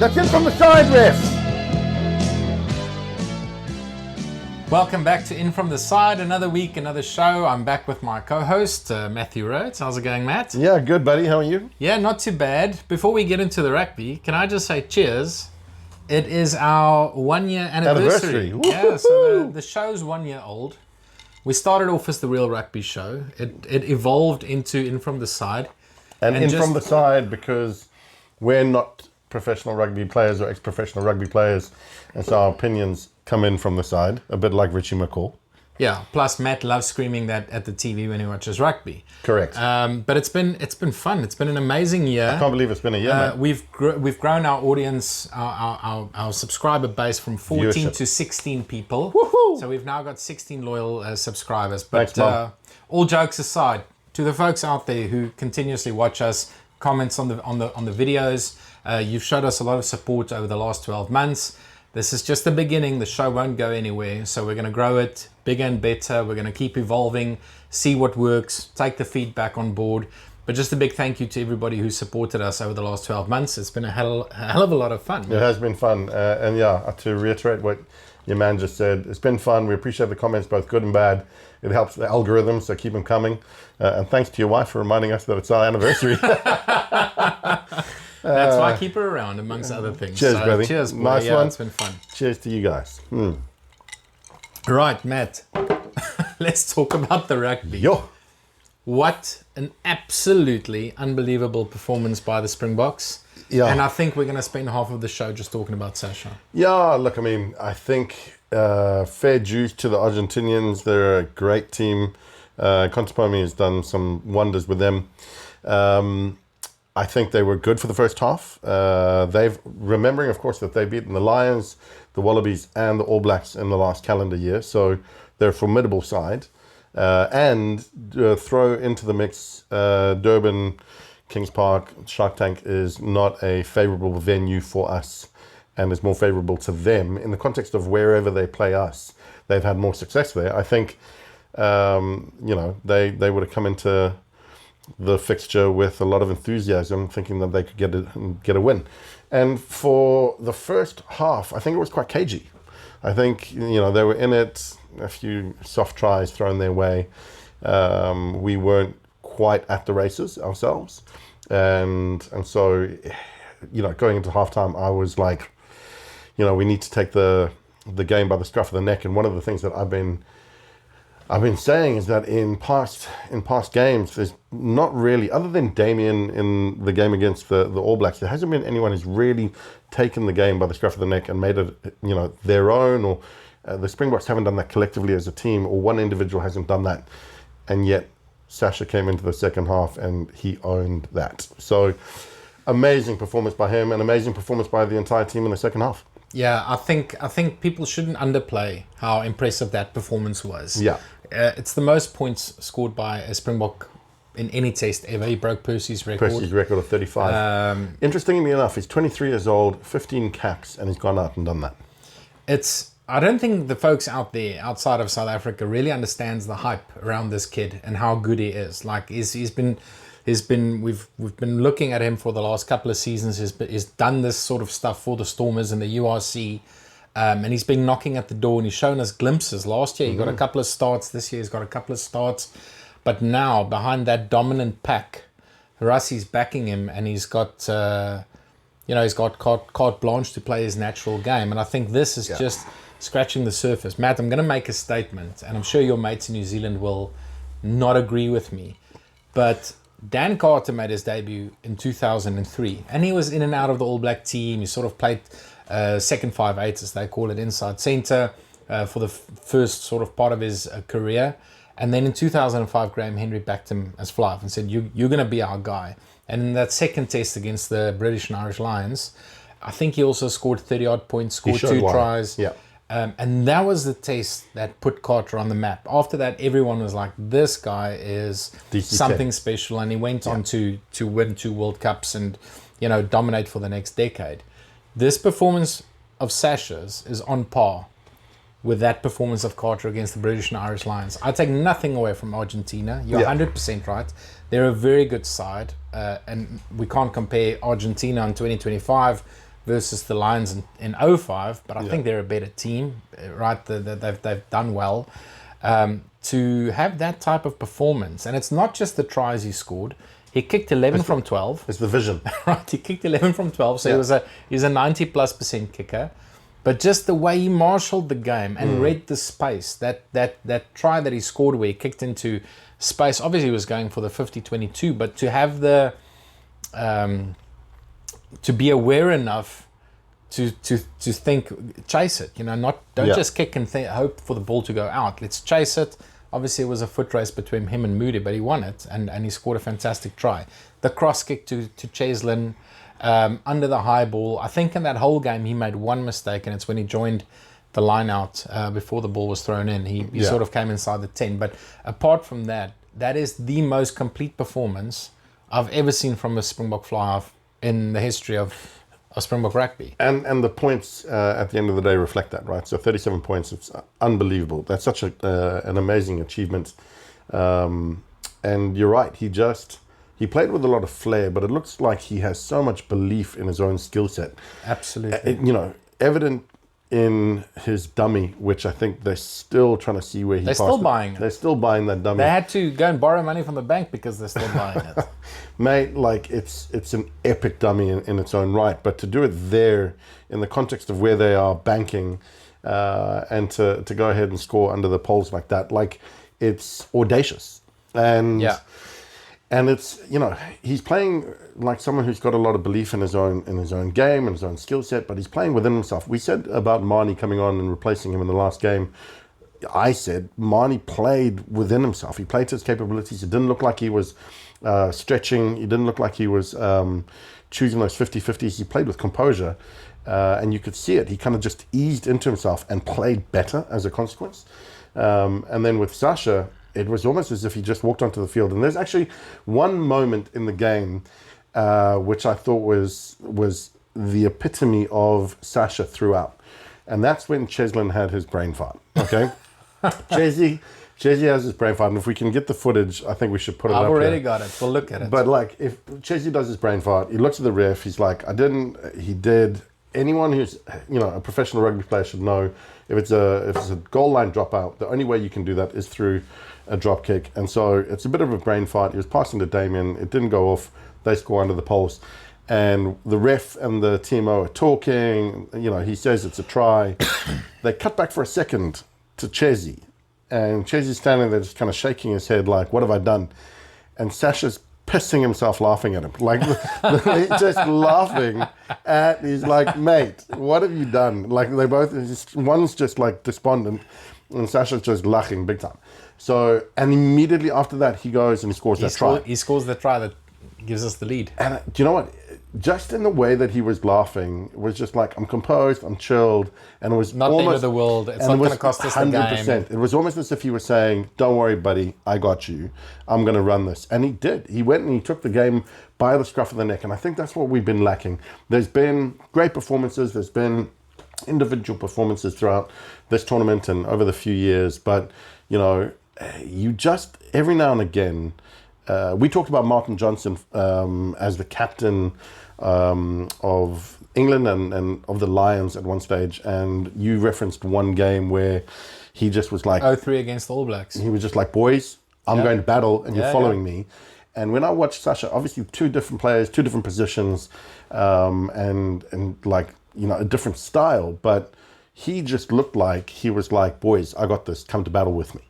That's it from the side, ref. Welcome back to In From The Side, another week, another show. I'm back with my co-host, Matthew Rhodes. How's it going, Matt? Yeah, good, buddy. How are you? Yeah, not too bad. Before we get into the rugby, can I just say cheers? It is our 1 year anniversary. Yeah, so the show's 1 year old. We started off as the Real Rugby Show. It evolved into In From The Side. And In From The Side because we're not professional rugby players or ex-professional rugby players, and so our opinions come in from the side, a bit like Richie McCaw. Yeah, plus Matt loves screaming that at the TV when he watches rugby. Correct. But it's been fun. It's been an amazing year. I can't believe it's been a year, man. We've grown our audience, our subscriber base from 14 Viewership. to 16 people. Woohoo! So we've now got 16 loyal subscribers. But Thanks, Mom. all jokes aside, to the folks out there who continuously watch us, comments on the videos, you've showed us a lot of support over the last 12 months. This is just the beginning. The show won't go anywhere. So we're going to grow it bigger and better. We're going to keep evolving, see what works, take the feedback on board. But just a big thank you to everybody who supported us over the last 12 months. It's been a hell of a lot of fun. It has been fun. And yeah, to reiterate what your man just said, it's been fun. We appreciate the comments, both good and bad. It helps the algorithm, so keep them coming. And thanks to your wife for reminding us that it's our anniversary. That's why I keep her around, amongst other things. Cheers, brother. Cheers, boy. Nice Yeah, one. it's been fun. Cheers to you guys. Right, Matt. Let's talk about the rugby. Yo. What an absolutely unbelievable performance by the Springboks. Yeah. And I think we're going to spend half of the show just talking about Sacha. Yeah, look, I mean, I think fair dues to the Argentinians. They're a great team. Contepomi has done some wonders with them. I think they were good for the first half. Remembering, of course, that they've beaten the Lions, the Wallabies, and the All Blacks in the last calendar year. So they're a formidable side. And throw into the mix Durban, Kings Park, Shark Tank is not a favourable venue for us and is more favourable to them. In the context of wherever they play us, they've had more success there. I think, they would have come into the fixture with a lot of enthusiasm, thinking that they could get a win. And for the first half, I think it was quite cagey. I think, they were in it, a few soft tries thrown their way. We weren't quite at the races ourselves. And so, going into halftime, I was like, we need to take the game by the scruff of the neck. And one of the things that I've been saying is that in past games, there's not really, other than Damien in the game against the All Blacks, there hasn't been anyone who's really taken the game by the scruff of the neck and made it, their own. Or the Springboks haven't done that collectively as a team, or one individual hasn't done that. And yet Sacha came into the second half and he owned that. So amazing performance by him, and amazing performance by the entire team in the second half. Yeah, I think people shouldn't underplay how impressive that performance was. Yeah. It's the most points scored by a Springbok in any test ever. He broke Percy's record. Percy's record of 35. Interestingly enough, he's 23 years old, 15 caps, and he's gone out and done that. I don't think the folks out there outside of South Africa really understands the hype around this kid and how good he is. Like we've been looking at him for the last couple of seasons. He's done this sort of stuff for the Stormers in the URC. And he's been knocking at the door, and he's shown us glimpses. Last year he got a couple of starts. This year he's got a couple of starts. But now, behind that dominant pack, Rassi's backing him, and he's got carte blanche to play his natural game. And I think this is just scratching the surface. Matt, I'm going to make a statement, and I'm sure your mates in New Zealand will not agree with me. But Dan Carter made his debut in 2003, and he was in and out of the All Black team. He sort of played second 5/8, as they call it, inside centre for the first sort of part of his career. And then in 2005, Graham Henry backed him as fly and said, you're going to be our guy. And in that second test against the British and Irish Lions, I think he also scored 30-odd points, scored 2 tries. Yeah. And that was the test that put Carter on the map. After that, everyone was like, this guy is DCK. Something special. And he went on to win 2 World Cups and, dominate for the next decade. This performance of Sacha's is on par with that performance of Carter against the British and Irish Lions. I take nothing away from Argentina. You're 100% right. They're a very good side. And we can't compare Argentina in 2025 versus the Lions in 05, but I think they're a better team, right? They've done well. To have that type of performance, and it's not just the tries he scored. He kicked 11 from 12. It's the vision. Right, he kicked 11 from 12, so he's a 90+% kicker. But just the way he marshaled the game and read the space, that try that he scored where he kicked into space, obviously he was going for the 50-22, but to have the to be aware enough to think, chase it, don't just kick and hope for the ball to go out. Let's chase it. Obviously, it was a foot race between him and Moody, but he won it, and he scored a fantastic try. The cross kick to Cheslin, under the high ball. I think in that whole game, he made one mistake, and it's when he joined the line out before the ball was thrown in. He sort of came inside the 10. But apart from that, that is the most complete performance I've ever seen from a Springbok fly-half in the history of Springbok rugby. And the points at the end of the day reflect that, right? So 37 points, it's unbelievable. That's such an amazing achievement. And you're right, he played with a lot of flair, but it looks like he has so much belief in his own skill set. Absolutely. Evident in his dummy, which I think they're still trying to see where he They're still buying it. They're still buying that dummy. They had to go and borrow money from the bank because they're still buying it. Mate, it's an epic dummy in its own right, but to do it there in the context of where they are banking and to go ahead and score under the poles like that, it's audacious. And it's, he's playing like someone who's got a lot of belief in his own game and his own skill set, but he's playing within himself. We said about Marnie coming on and replacing him in the last game. I said Marnie played within himself. He played to his capabilities. It didn't look like he was stretching. He didn't look like he was choosing those 50-50s. He played with composure, and you could see it. He kind of just eased into himself and played better as a consequence. And then with Sacha, it was almost as if he just walked onto the field. And there's actually one moment in the game which I thought was the epitome of Sacha throughout. And that's when Cheslin had his brain fart, okay? Chesy has his brain fart. And if we can get the footage, I think we should put it up I've already here. got it. We'll look at it. But if Chesy does his brain fart, he looks at the ref, he's like, he did. Anyone who's, a professional rugby player should know if it's a goal line dropout, the only way you can do that is through a drop kick. And so it's a bit of a brain fart. He was passing to Damien. It didn't go off. They score under the poles. And the ref and the TMO are talking. He says it's a try. They cut back for a second to Chesy. And Chesy's standing there just kind of shaking his head like, what have I done? And Sacha's pissing himself laughing at him. Just laughing he's like, mate, what have you done? They both, one's just despondent and Sacha's just laughing big time. So, and immediately after that, he goes and he scores that try. He scores the try that gives us the lead. And do you know what? Just in the way that he was laughing, it was just like, I'm composed, I'm chilled, and it was not almost, the end of the world. It's not going to cost us the game. It was almost as if he was saying, don't worry, buddy, I got you. I'm going to run this. And he did. He went and he took the game by the scruff of the neck. And I think that's what we've been lacking. There's been great performances. There's been individual performances throughout this tournament and over the few years. But, you just, every now and again, we talked about Martin Johnson as the captain of England and of the Lions at one stage, and you referenced one game where he just was like 0-3 against the All Blacks. He was just like, boys, I'm going to battle and you're following me. And when I watched Sacha, obviously two different players, two different positions, and a different style, but he just looked like he was like, boys, I got this, come to battle with me.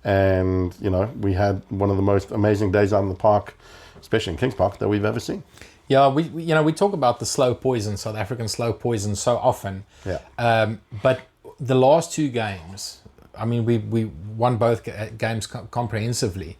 And, we had one of the most amazing days out in the park, especially in Kings Park, that we've ever seen. Yeah, we talk about the slow poison, South African slow poison so often. Yeah. But the last two games, we won both games comprehensively,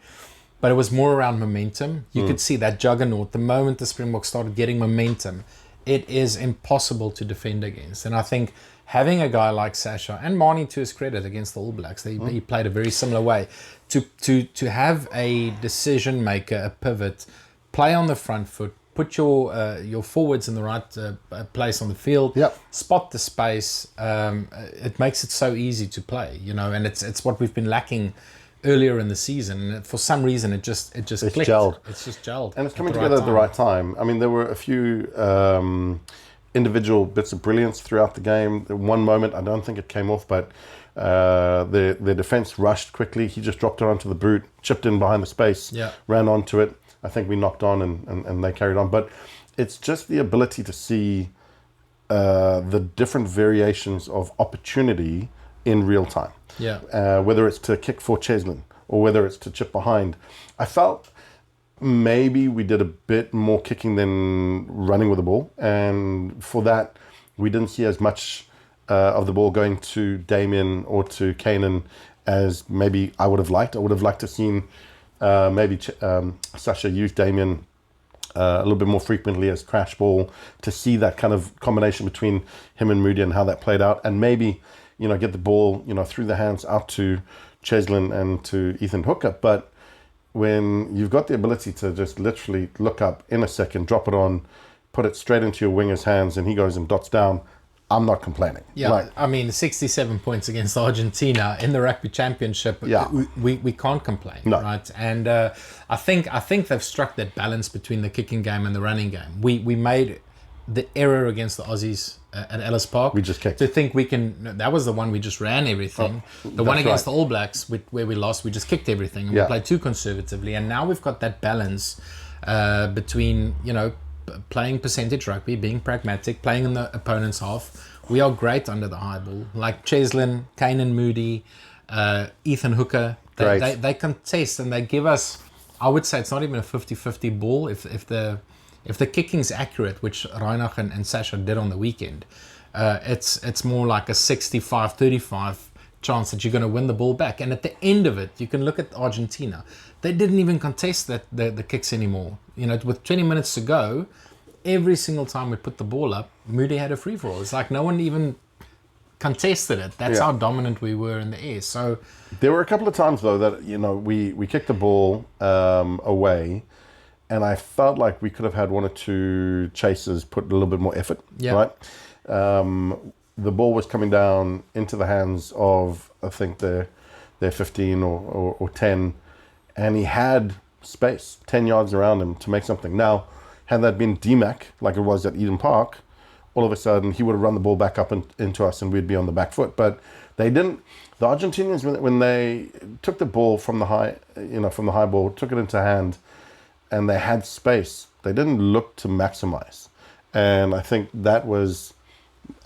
but it was more around momentum. You could see that juggernaut. The moment the Springboks started getting momentum, it is impossible to defend against. And I think having a guy like Sacha, and Marnie to his credit against the All Blacks, he played a very similar way, to have a decision maker, a pivot, play on the front foot, put your forwards in the right place on the field, spot the space. It makes it so easy to play, and it's what we've been lacking earlier in the season. And for some reason, it just clicked. Gelled. It's just gelled. And it's coming together at the right time. There were a few individual bits of brilliance throughout the game. One moment, I don't think it came off, but the defense rushed quickly. He just dropped it onto the boot, chipped in behind the space, ran onto it. I think we knocked on and they carried on. But it's just the ability to see the different variations of opportunity in real time. Whether it's to kick for Cheslin or whether it's to chip behind. I felt maybe we did a bit more kicking than running with the ball. And for that, we didn't see as much of the ball going to Damien or to Kanan as maybe I would have liked. I would have liked to have seen maybe Sacha use Damien a little bit more frequently as crash ball, to see that kind of combination between him and Moody and how that played out, and maybe, get the ball, through the hands out to Cheslin and to Ethan Hooker. But when you've got the ability to just literally look up in a second, drop it on, put it straight into your winger's hands, and he goes and dots down, I'm not complaining. Yeah, I mean, 67 points against Argentina in the Rugby Championship. We can't complain, right? And I think they've struck that balance between the kicking game and the running game. We made the error against the Aussies at Ellis Park. We just kicked. To think we can. That was the one we just ran everything. The one against the All Blacks where we lost, we just kicked everything and we played too conservatively. And now we've got that balance between playing percentage rugby, being pragmatic, playing in the opponent's half. We are great under the high ball. Like Cheslin, Kanan Moody, Ethan Hooker. They contest and they give us, I would say it's not even a 50-50 ball if the kicking's accurate, which Reinach and Sacha did on the weekend. It's more like a 65-35 chance that you're going to win the ball back. And at the end of it, you can look at Argentina. They didn't even contest the kicks anymore. With 20 minutes to go, every single time we put the ball up, Moody had a free-for-all. It's like no one even contested it. That's how dominant we were in the air. So there were a couple of times, though, that we kicked the ball away, and I felt like we could have had one or two chasers put a little bit more effort, right? The ball was coming down into the hands of, I think, their 15 or 10, and he had space, 10 yards around him to make something. Now, had that been DMAC, like it was at Eden Park, all of a sudden he would have run the ball back up into us and we'd be on the back foot. But they didn't. The Argentinians, when they took the ball from the high ball, took it into hand, and they had space, they didn't look to maximize. And I think that was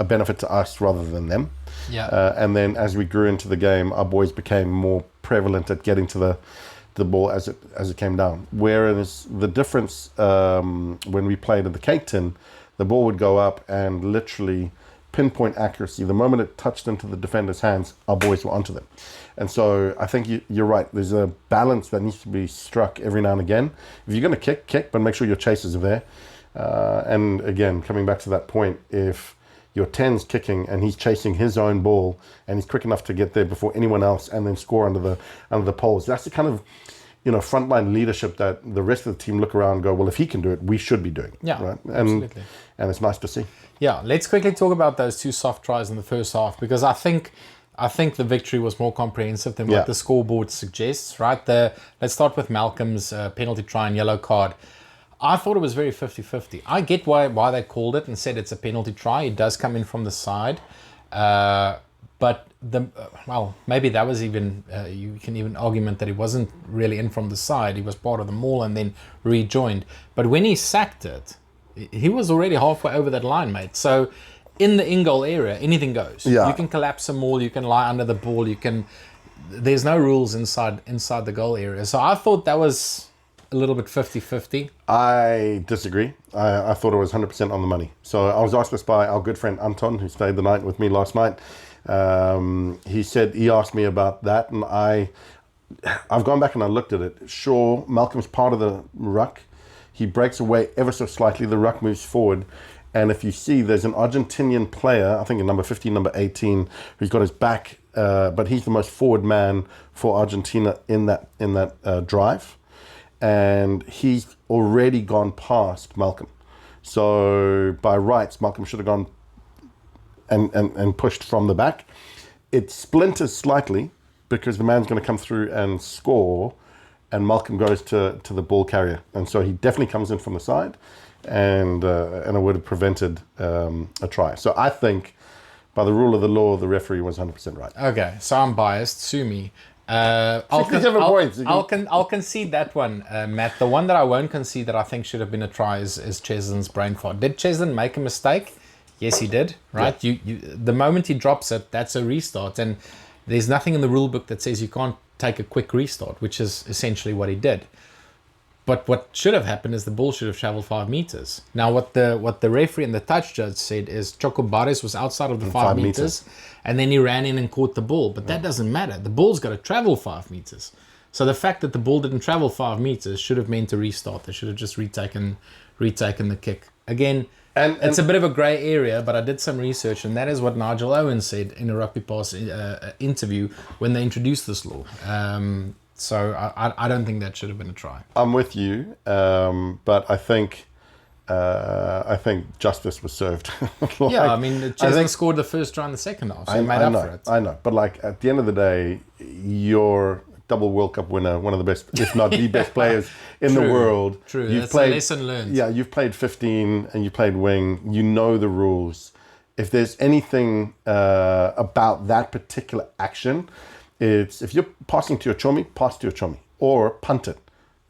a benefit to us rather than them. And then as we grew into the game, our boys became more prevalent at getting to the ball as it came down. Whereas the difference when we played at the Cake Tin, the ball would go up and literally pinpoint accuracy. The moment it touched into the defender's hands, our boys were onto them. And so I think you're right. There's a balance that needs to be struck every now and again. If you're going to kick, but make sure your chasers are there. And again, coming back to that point, if your 10's kicking and he's chasing his own ball and he's quick enough to get there before anyone else and then score under the poles, that's the kind of frontline leadership that the rest of the team look around and go, well, if he can do it, we should be doing it. Yeah, right? absolutely. And it's nice to see. Yeah, let's quickly talk about those two soft tries in the first half, because I think the victory was more comprehensive than what the scoreboard suggests, right? Let's start with Malcolm's penalty try and yellow card. I thought it was very 50-50. I get why they called it and said it's a penalty try. It does come in from the side. But maybe that was even, you can even argument that he wasn't really in from the side. He was part of the maul and then rejoined. But when he sacked it, he was already halfway over that line, mate. So in the in-goal area, anything goes. Yeah. You can collapse a maul, you can lie under the ball, there's no rules inside the goal area. So I thought that was a little bit 50-50. I disagree. I thought it was 100% on the money. So I was asked this by our good friend Anton, who stayed the night with me last night. He asked me about that, and I've gone back and I looked at it. Sure, Malcolm's part of the ruck. He breaks away ever so slightly. The ruck moves forward. And if you see, there's an Argentinian player, I think in number 15, number 18, who's got his back, but he's the most forward man for Argentina in that drive. And he's already gone past Malcolm. So by rights, Malcolm should have gone and pushed from the back. It splinters slightly because the man's going to come through and score, and Malcolm goes to the ball carrier. And so he definitely comes in from the side. and it would have prevented a try. So I think, by the rule of the law, the referee was 100% right. Okay, so I'm biased. Sue me. 67 points. I'll concede that one, Matt. The one that I won't concede that I think should have been a try is Cheslin's brain fart. Did Cheslin make a mistake? Yes, he did. Right. Yeah. You the moment he drops it, that's a restart, and there's nothing in the rule book that says you can't take a quick restart, which is essentially what he did. But what should have happened is the ball should have traveled 5 meters. Now, what the referee and the touch judge said is Chocobares was outside of the 5 meters, and then he ran in and caught the ball. But that doesn't matter. The ball's got to travel 5 meters. So the fact that the ball didn't travel 5 meters should have meant a restart. They should have just retaken the kick. Again, and it's a bit of a grey area, but I did some research, and that is what Nigel Owen said in a Rugby Pass interview when they introduced this law. So I don't think that should have been a try. I'm with you, but I think justice was served. Yeah, I mean, Cheslin scored the first try in the second half, so he made up for it. I know, but like at the end of the day, you're double World Cup winner, one of the best, if not the best players in the world. True, that's a lesson learned. Yeah, you've played 15 and you played wing. You know the rules. If there's anything about that particular action, it's if you're passing to your chummy, pass to your chummy or punt it.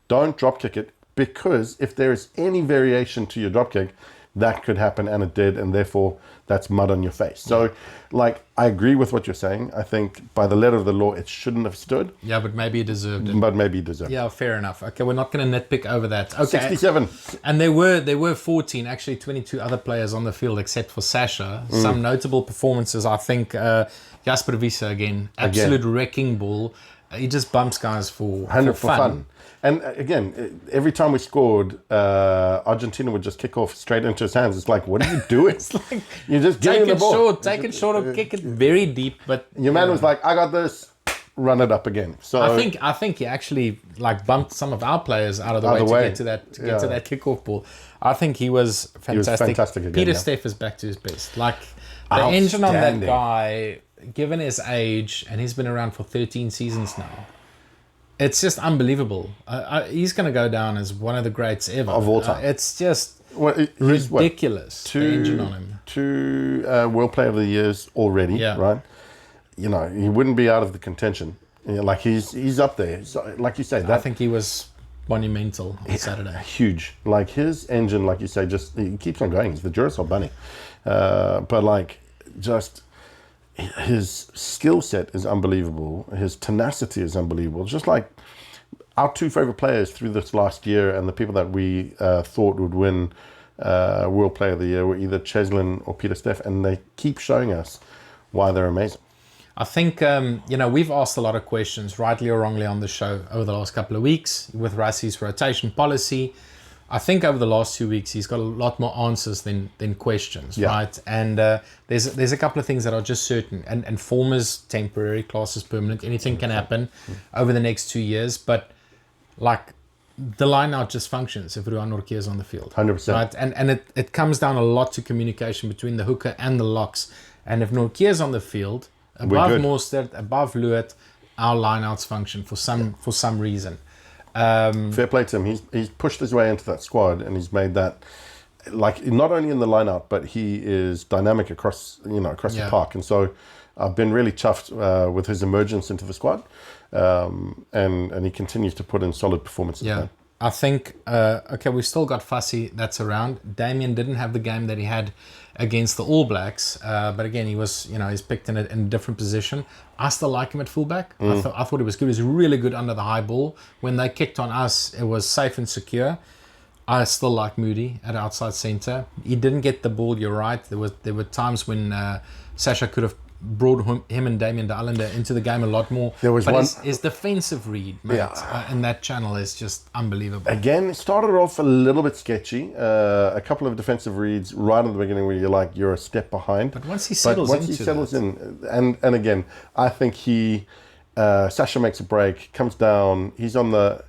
Don't drop kick it, because if there is any variation to your drop kick, that could happen, and it did, and therefore that's mud on your face. So, like, I agree with what you're saying. I think by the letter of the law, it shouldn't have stood. Yeah, but maybe he deserved it. Yeah, fair enough. Okay, we're not going to nitpick over that. Okay. 67. And there were 14, actually 22 other players on the field except for Sacha. Some notable performances, I think, Jasper Wiese again, absolute wrecking ball. He just bumps guys for fun. And again, every time we scored, Argentina would just kick off straight into his hands. It's like, what are you doing? It's like, you're just getting the ball. Take it short or kick it very deep. But your man was like, I got this, run it up again. So I think he actually like bumped some of our players out of the way to get to that kickoff ball. I think he was fantastic. He was fantastic again, Peter Steff is back to his best. Like the engine on that guy, given his age, and he's been around for 13 seasons now. It's just unbelievable. He's going to go down as one of the greats ever. Of all time. It's just ridiculous, the engine on him. 2 World Player of the Years already, right? You know, he wouldn't be out of the contention. You know, like, he's up there. So, like you say. I think he was monumental on Saturday. Huge. Like, his engine, like you say, just he keeps on going. He's the Duracell bunny. But, like, just... his skill set is unbelievable. His tenacity is unbelievable. Just like our 2 favorite players through this last year, and the people that we thought would win World Player of the Year were either Cheslin or Peter Steff, and they keep showing us why they're amazing. I think, we've asked a lot of questions, rightly or wrongly, on the show over the last couple of weeks with Rassi's rotation policy. I think over the last 2 weeks, he's got a lot more answers than questions, right? And there's a couple of things that are just certain. And form is temporary, class is permanent. Anything can happen over the next 2 years. But, like, the line-out just functions if Ruan Nortje is on the field. 100%. Right? And it comes down a lot to communication between the hooker and the locks. And if Nortje is on the field, above Mostert, above Luet, our line-outs function for some reason. Fair play to him. He's pushed his way into that squad, and he's made that, like, not only in the line-out, but he is dynamic across the park. And so I've been really chuffed with his emergence into the squad, and he continues to put in solid performances. Yeah, I think we've still got Fassi that's around. Damien didn't have the game that he had against the All Blacks, but again, he's picked in a different position. I still like him at fullback. I thought he was good. He was really good under the high ball. When they kicked on us, it was safe and secure. I still like Moody at outside centre. He didn't get the ball, you're right. There were times when Sacha could have brought him and Damien de Allende into the game a lot more. His defensive read, mate, in that channel is just unbelievable. Again, it started off a little bit sketchy. A couple of defensive reads right at the beginning where you're a step behind. But once he settles in, and again, I think Sacha makes a break, comes down. He's on the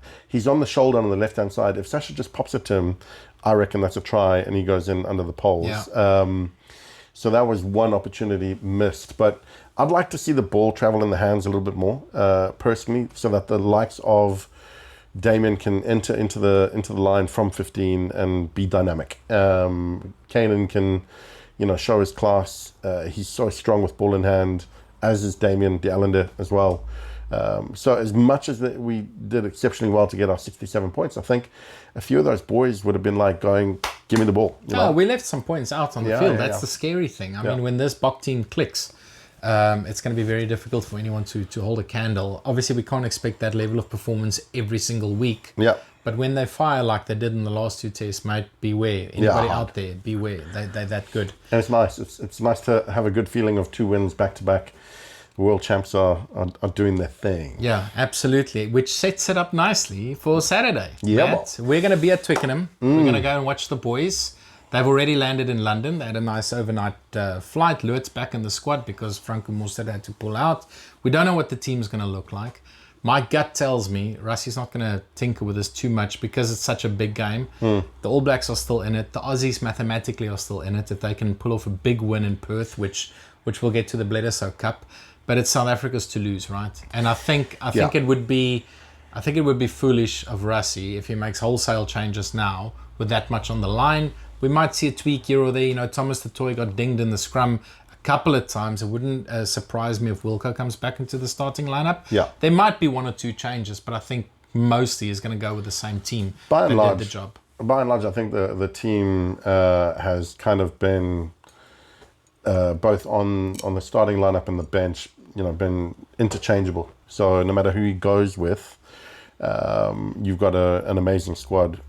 shoulder on the left hand side. If Sacha just pops it to him, I reckon that's a try, and he goes in under the poles. Yeah. So that was one opportunity missed. But I'd like to see the ball travel in the hands a little bit more, personally, so that the likes of Damien can enter into the line from 15 and be dynamic. Kanan can, show his class. He's so strong with ball in hand, as is Damien de Allende as well. So as much as we did exceptionally well to get our 67 points, I think a few of those boys would have been like going, give me the ball. We left some points out on the field. That's the scary thing. I mean, when this Bok team clicks, it's going to be very difficult for anyone to hold a candle. Obviously, we can't expect that level of performance every single week. Yeah. But when they fire like they did in the last 2 tests, mate, beware. Anybody out there, beware. They're that good. And it's nice. It's nice to have a good feeling of 2 wins back to back. World champs are doing their thing. Yeah, absolutely. Which sets it up nicely for Saturday. Yeah. We're going to be at Twickenham. We're going to go and watch the boys. They've already landed in London. They had a nice overnight flight. Leurt's back in the squad because Franco Mostert had to pull out. We don't know what the team's going to look like. My gut tells me Russie's not going to tinker with this too much because it's such a big game. The All Blacks are still in it. The Aussies mathematically are still in it if they can pull off a big win in Perth, which we'll get to the Bledisloe Cup. But it's South Africa's to lose, right? And I think it would be foolish of Rassie if he makes wholesale changes now with that much on the line. We might see a tweak here or there. Thomas the Toy got dinged in the scrum a couple of times. It wouldn't surprise me if Wilco comes back into the starting lineup. Yeah. There might be 1 or 2 changes, but I think mostly is going to go with the same team that did the job. By and large, I think the team has kind of been both on the starting lineup and the bench, been interchangeable. So no matter who he goes with, you've got an amazing squad.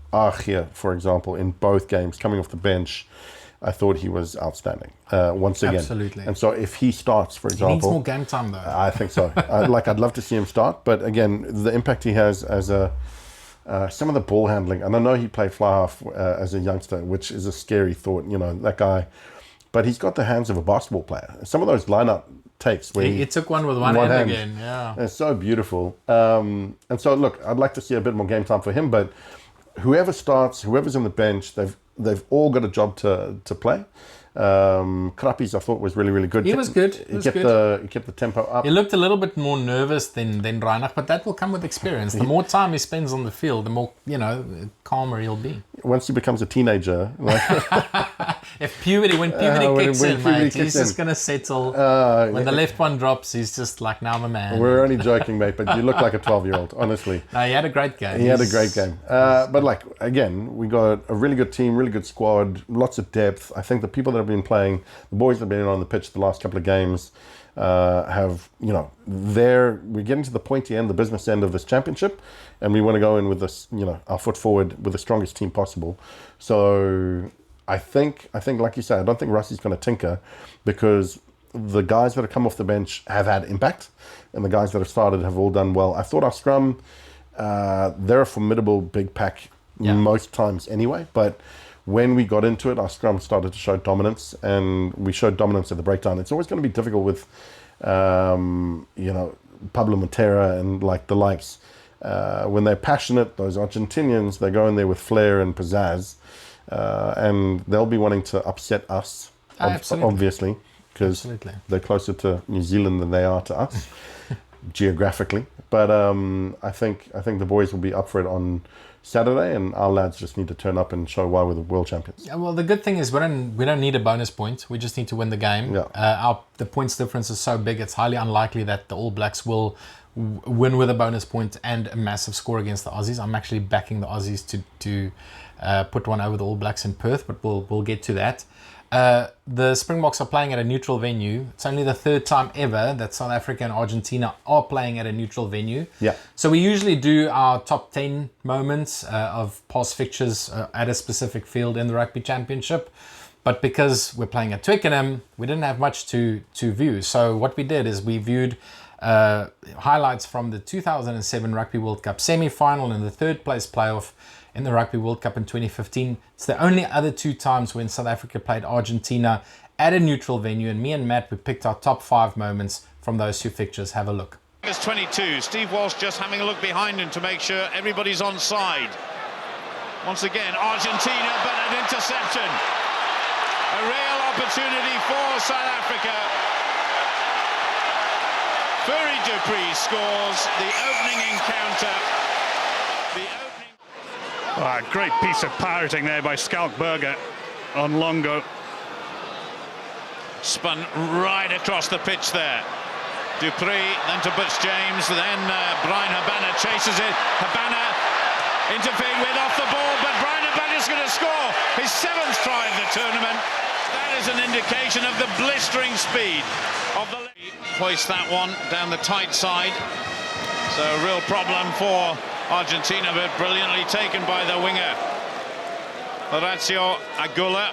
Here, for example, in both games, coming off the bench, I thought he was outstanding once again. Absolutely. And so if he starts, for example... He needs more game time, though. I think so. I'd love to see him start. But again, the impact he has as some of the ball handling, and I know he played fly half as a youngster, which is a scary thought, that guy. But he's got the hands of a basketball player. Some of those lineup takes where he took one with one hand again. Yeah, it's so beautiful. And so look, I'd like to see a bit more game time for him. But whoever starts, whoever's on the bench, they've all got a job to play. Krappies, I thought, was really, really good. He was good. He kept the tempo up. He looked a little bit more nervous than Reinach, but that will come with experience. The more time he spends on the field, the more calmer he'll be. Once he becomes a teenager, when puberty kicks in, mate, he's just gonna settle. When the left one drops, he's just like, now I'm a man. We're only joking, mate, but you look like a 12-year-old, honestly. No, he had a great game. He had a great game. But again, we got a really good team, really good squad, lots of depth. I think the people that have been playing, the boys that have been on the pitch the last couple of games, we're getting to the pointy end, the business end of this championship, and we want to go in with this, our foot forward with the strongest team possible. So I think, like you said, I don't think Russie's going to tinker because the guys that have come off the bench have had impact, and the guys that have started have all done well. I thought our scrum, they're a formidable big pack most times anyway, but when we got into it, our scrum started to show dominance, and we showed dominance at the breakdown. It's always going to be difficult with, Pablo Montera and the likes. When they're passionate, those Argentinians, they go in there with flair and pizzazz, and they'll be wanting to upset us, obviously, because they're closer to New Zealand than they are to us, geographically. But I think the boys will be up for it on Saturday, and our lads just need to turn up and show why we're the world champions. Yeah, well, the good thing is we don't need a bonus point. We just need to win the game. Yeah. The points difference is so big, it's highly unlikely that the All Blacks will win with a bonus point and a massive score against the Aussies. I'm actually backing the Aussies to put one over the All Blacks in Perth, but we'll get to that. The Springboks are playing at a neutral venue. It's only the 3rd time ever that South Africa and Argentina are playing at a neutral venue. Yeah. So we usually do our top 10 moments of past fixtures at a specific field in the Rugby Championship. But because we're playing at Twickenham, we didn't have much to view. So what we did is we viewed highlights from the 2007 Rugby World Cup semi-final and the 3rd place playoff in the Rugby World Cup in 2015. It's the only other 2 times when South Africa played Argentina at a neutral venue, and me and Matt, we picked our top 5 moments from those 2 fixtures. Have a look. It's 22. Steve Walsh just having a look behind him to make sure everybody's on side. Once again, Argentina, but an interception. A real opportunity for South Africa. Fourie du Preez scores the opening encounter. The opening. A great piece of pirating there by Schalkberger on Longo. Spun right across the pitch there. Dupree, then to Butch James, then Brian Habana chases it. Habana interfered with off the ball, but Brian Habana's going to score his 7th try of the tournament. That is an indication of the blistering speed of the... Hoist that one down the tight side. So a real problem for Argentina, but brilliantly taken by the winger. Horacio Agula.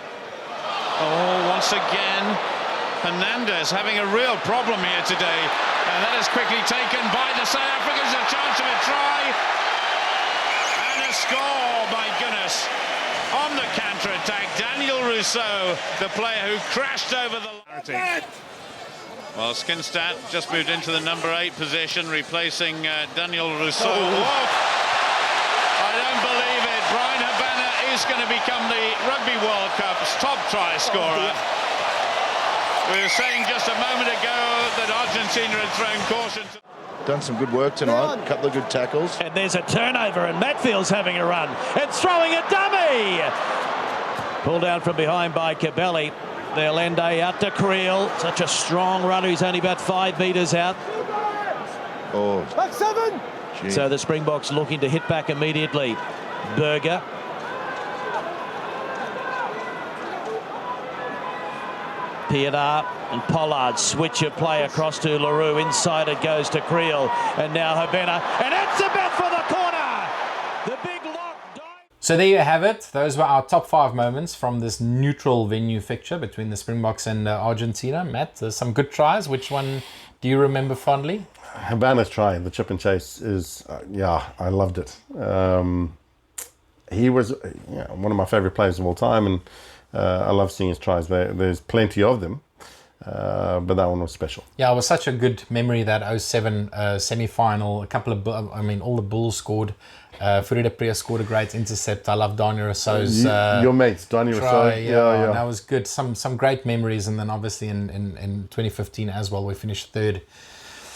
Oh, once again, Hernandez having a real problem here today. And that is quickly taken by the South Africans. A chance of a try. And a score, my goodness. On the counter-attack, Daniel Rousseau, the player who crashed over the line. Well, Skinstad just moved into the number 8 position, replacing Daniel Rousseau. Oh, I don't believe it. Brian Habana is going to become the Rugby World Cup's top try scorer. We were saying just a moment ago that Argentina had thrown caution. Done some good work tonight, a couple of good tackles. And there's a turnover, and Matfield's having a run. And throwing a dummy! Pulled out from behind by Cabelli. There, Lende out to Creel. Such a strong runner. He's only about 5 metres out. Oh. Back 7! Gee. So the Springboks looking to hit back immediately. Berger. Pienaar and Pollard switch of play across to LaRue. Inside it goes to Creel. And now Habana. And it's about for the corner! The big lock. So there you have it. Those were our top 5 moments from this neutral venue fixture between the Springboks and Argentina. Matt, there's some good tries. Which one do you remember fondly? Habana's try, the chip and chase, is, I loved it. He was one of my favourite players of all time, and I love seeing his tries. There's plenty of them, but that one was special. Yeah, it was such a good memory, that 07 semi-final. A couple of, all the Bulls scored. Furida Priya scored a great intercept. I love Daniel Rousseau's your mates, Daniel Rousseau. Yeah, that was good. Some great memories, and then obviously in 2015 as well, we finished 3rd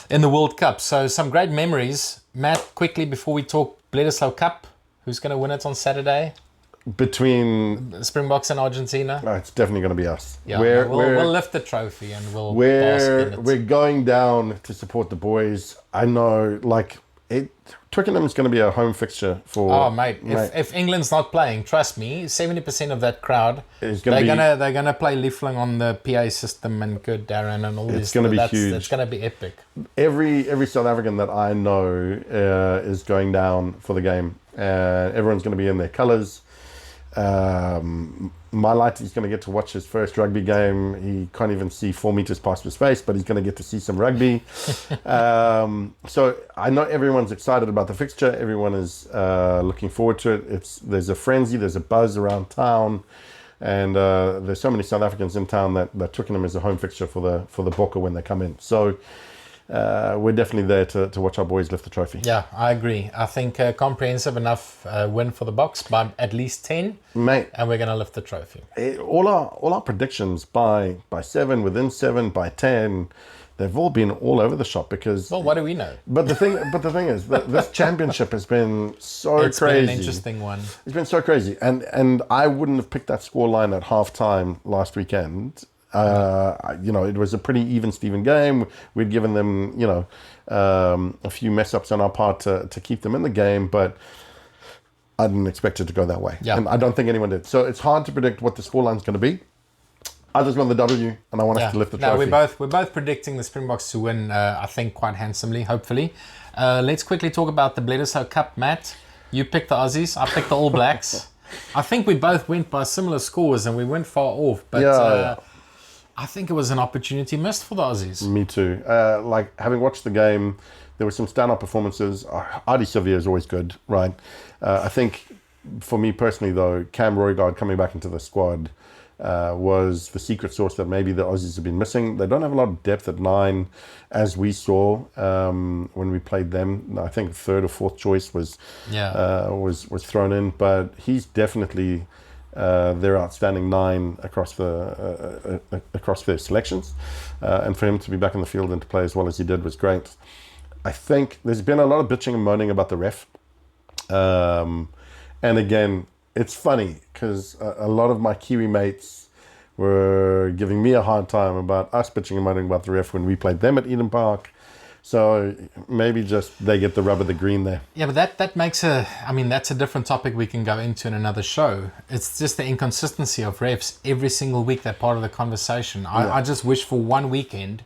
in the World Cup. So some great memories. Matt, quickly before we talk Bledisloe Cup, who's going to win it on Saturday? Between Springboks and Argentina? It's definitely going to be us. Yeah, we'll lift the trophy and we'll bask in it. We're going down to support the boys. I know, Twickenham is going to be a home fixture for... Oh, mate. If England's not playing, trust me, 70% of that crowd, they're gonna play Liefling on the PA system and Good Darren and all this. It's going to be huge. It's going to be epic. Every South African that I know is going down for the game. Everyone's going to be in their colours. My light is going to get to watch his first rugby game. He can't even see 4 meters past his face, but he's going to get to see some rugby. So I know everyone's excited about the fixture. Everyone is looking forward to it. There's a frenzy, there's a buzz around town, and there's so many South Africans in town that Twickenham is a home fixture for the Bokke when they come in. So we're definitely there to watch our boys lift the trophy. Yeah, I agree. I think comprehensive enough win for the Boks by at least 10, mate, and we're going to lift the trophy. All our predictions by 7, within 7, by 10, they've all been all over the shop because. Well, what do we know? But the thing is that this championship has been so crazy. It's been an interesting one. It's been so crazy, and I wouldn't have picked that scoreline at halftime last weekend. It was a pretty even Steven game. We'd given them, a few mess ups on our part to keep them in the game, but I didn't expect it to go that way. Yeah. And I don't think anyone did. So it's hard to predict what the scoreline's going to be. I just want the W, and I want us to lift the trophy. No, we're both predicting the Springboks to win, I think, quite handsomely, hopefully. Let's quickly talk about the Bledisloe Cup, Matt. You picked the Aussies, I picked the All Blacks. I think we both went by similar scores, and we went far off, but... I think it was an opportunity missed for the Aussies. Me too. Having watched the game, there were some standout performances. Ardie Savea is always good, right? I think for me personally, though, Cam Roygaard coming back into the squad was the secret sauce that maybe the Aussies have been missing. They don't have a lot of depth at 9, as we saw when we played them. I think 3rd or 4th choice was thrown in, but he's definitely... their outstanding 9 across their selections, and for him to be back in the field and to play as well as he did was great. I think there's been a lot of bitching and moaning about the ref. And again, it's funny because a lot of my Kiwi mates were giving me a hard time about us bitching and moaning about the ref when we played them at Eden Park. So maybe just they get the rub of the green there. Yeah, but that makes that's a different topic we can go into in another show. It's just the inconsistency of refs every single week, that part of the conversation. I just wish for one weekend,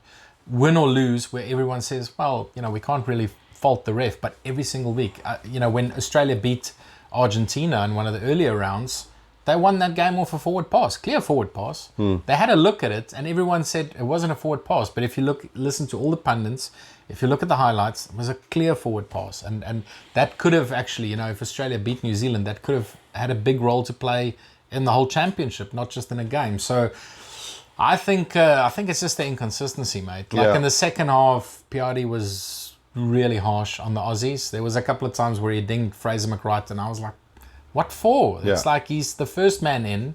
win or lose, where everyone says, well, we can't really fault the ref, but every single week, when Australia beat Argentina in one of the earlier rounds, they won that game off a forward pass, clear forward pass. They had a look at it and everyone said it wasn't a forward pass, but if you listen to all the pundits, if you look at the highlights, it was a clear forward pass. And that could have actually, if Australia beat New Zealand, that could have had a big role to play in the whole championship, not just in a game. So I think it's just the inconsistency, mate. Like in the second half, Piatti was really harsh on the Aussies. There was a couple of times where he dinged Fraser McWright and I was like, what for? Yeah. It's like he's the first man in.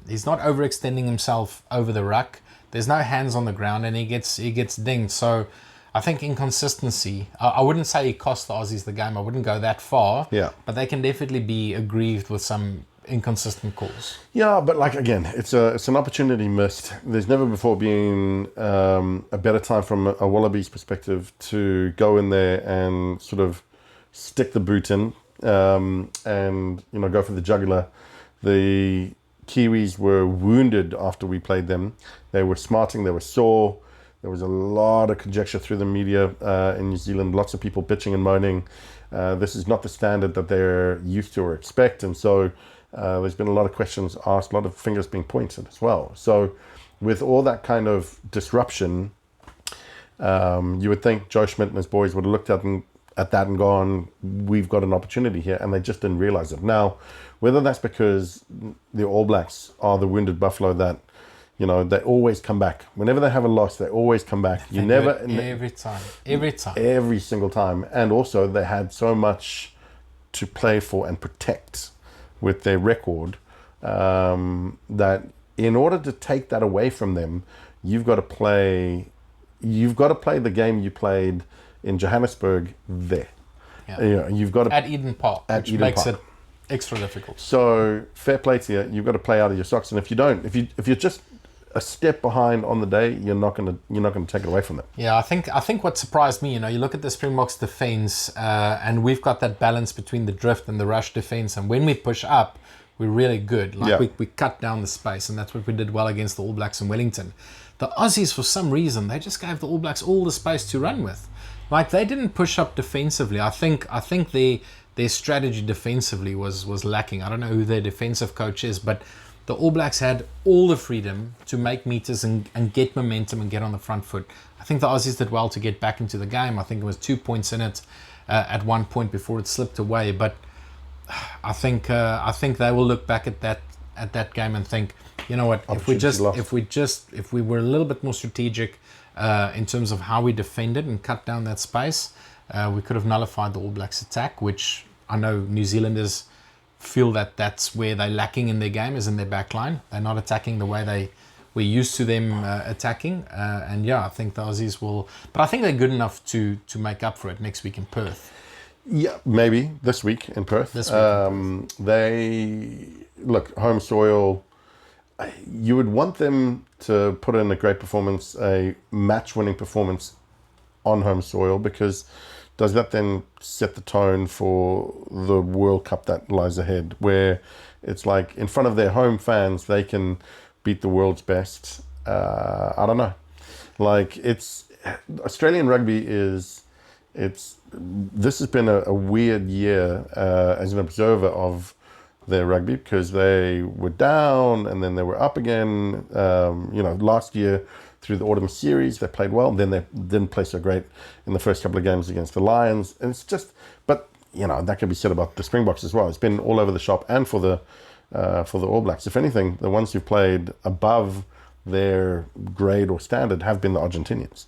He's not overextending himself over the ruck. There's no hands on the ground, and he gets dinged. So I think inconsistency. I wouldn't say he cost the Aussies the game. I wouldn't go that far. Yeah. But they can definitely be aggrieved with some inconsistent calls. Yeah, but again, it's an opportunity missed. There's never before been a better time from a Wallabies perspective to go in there and sort of stick the boot in. And go for the jugular. The Kiwis were wounded after we played them. They were smarting, they were sore. There was a lot of conjecture through the media in New Zealand, lots of people bitching and moaning. This is not the standard that they're used to or expect, and so there's been a lot of questions asked, a lot of fingers being pointed as well. So with all that kind of disruption, you would think Joe Schmidt and his boys would have looked at that and gone, we've got an opportunity here, and they just didn't realize it. Now, whether that's because the All Blacks are the wounded buffalo that, they always come back. Whenever they have a loss, they always come back. Every single time. And also they had so much to play for and protect with their record, that in order to take that away from them, you've got to play the game you played in Johannesburg there. Yeah. You've got to at Eden Park, which makes it extra difficult. So fair play to you. You've got to play out of your socks, and if you don't, if you're just a step behind on the day, you're not going to take it away from them. Yeah, I think what surprised me, you look at the Springboks defense, and we've got that balance between the drift and the rush defense, and when we push up, we're really good. We cut down the space, and that's what we did well against the All Blacks in Wellington. The Aussies, for some reason, they just gave the All Blacks all the space to run with. They didn't push up defensively. I think their strategy defensively was lacking. I don't know who their defensive coach is, but the All Blacks had all the freedom to make meters and get momentum and get on the front foot. I think the Aussies did well to get back into the game. I think it was 2 points in it at one point before it slipped away. But I think they will look back at that game and think, you know what, if we were a little bit more strategic in terms of how we defended and cut down that space, we could have nullified the All Blacks attack, which I know New Zealanders feel that's where they're lacking in their game, is in their back line. They're not attacking the way we're used to them attacking. I think the Aussies will, but I think they're good enough to make up for it next week in Perth. Yeah, maybe this week in Perth. They look, home soil. You would want them to put in a great performance, a match-winning performance on home soil, because does that then set the tone for the World Cup that lies ahead, where it's like in front of their home fans, they can beat the world's best. I don't know. Australian rugby this has been a weird year as an observer of their rugby, because they were down and then they were up again. Last year through the autumn series, they played well, and then they didn't play so great in the first couple of games against the Lions. And it's just, but that could be said about the Springboks as well. It's been all over the shop, and for the All Blacks. If anything, the ones who played above their grade or standard have been the Argentinians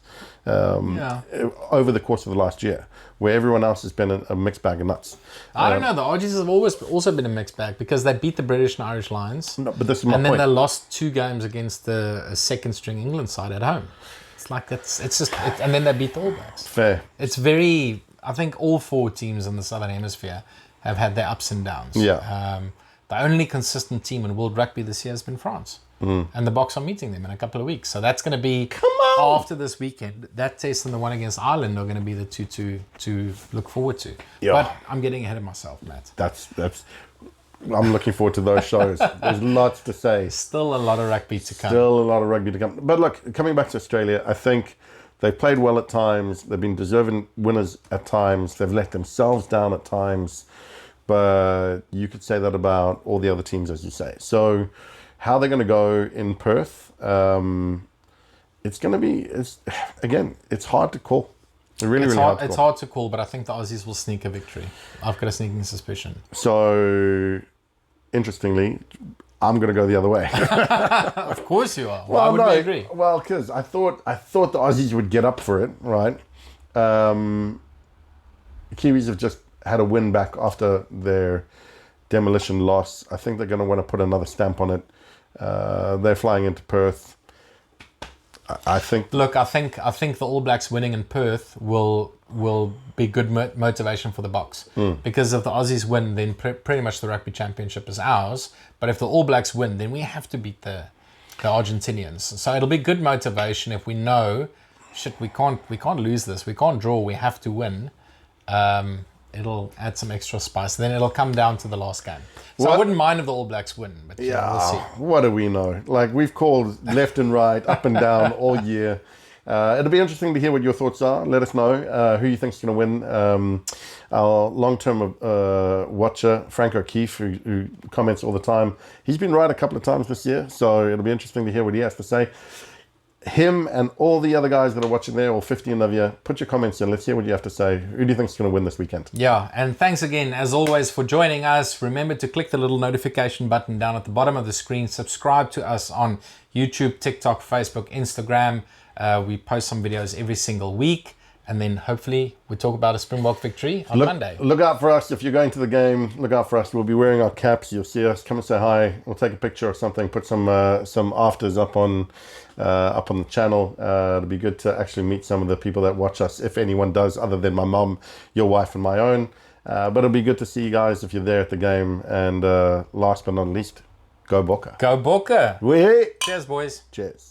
over the course of the last year, where everyone else has been a mixed bag of nuts. I don't know. The Aussies have always also been a mixed bag, because they beat the British and Irish Lions. No, but this is my and then point. They lost 2 games against a second-string England side at home. It's like and then they beat the All Blacks. Fair. It's very. I think all 4 teams in the Southern Hemisphere have had their ups and downs. Yeah. The only consistent team in World Rugby this year has been France. And the Boks are meeting them in a couple of weeks. So that's going to be, after this weekend, that test and the one against Ireland are going to be the two to look forward to. Yeah. But I'm getting ahead of myself, Matt. I'm looking forward to those shows. There's lots to say. Still a lot of rugby to come. Still a lot of rugby to come. But look, coming back to Australia, I think they've played well at times. They've been deserving winners at times. They've let themselves down at times. But you could say that about all the other teams, as you say. So how they're going to go in Perth, it's going to be, it's hard to call. Really hard to call. It's hard to call, but I think the Aussies will sneak a victory. I've got a sneaking suspicion. So, interestingly, I'm going to go the other way. Of course you are. Why would we agree? Well, because I thought the Aussies would get up for it, right? The Kiwis have just had a win back after their demolition loss. I think they're going to want to put another stamp on it. They're flying into Perth. I think. Look, I think the All Blacks winning in Perth will be good motivation for the Boks. Because if the Aussies win, then pretty much the Rugby Championship is ours. But if the All Blacks win, then we have to beat the Argentinians. So it'll be good motivation if we know, shit, we can't lose this. We can't draw. We have to win. It'll add some extra spice. Then it'll come down to the last game. So I wouldn't mind if the All Blacks win, but we'll see. What do we know? Like, we've called left and right, up and down all year. It'll be interesting to hear what your thoughts are. Let us know who you think's going to win. Our long-term watcher, Frank O'Keefe, who comments all the time, he's been right a couple of times this year, so it'll be interesting to hear what he has to say. Him and all the other guys that are watching there, all 15 of you, put your comments in. Let's hear what you have to say. Who do you think is going to win this weekend? Yeah, and thanks again, as always, for joining us. Remember to click the little notification button down at the bottom of the screen. Subscribe to us on YouTube, TikTok, Facebook, Instagram. We post some videos every single week. And then hopefully we talk about a Springbok victory on Monday. Look out for us. If you're going to the game, look out for us. We'll be wearing our caps. You'll see us. Come and say hi. We'll take a picture or something. Put some afters up on the channel. It'll be good to actually meet some of the people that watch us, if anyone does, other than my mum, your wife, and my own. But it'll be good to see you guys if you're there at the game. And last but not least, go Bokke. Go Bokke. Wee. Cheers, boys. Cheers.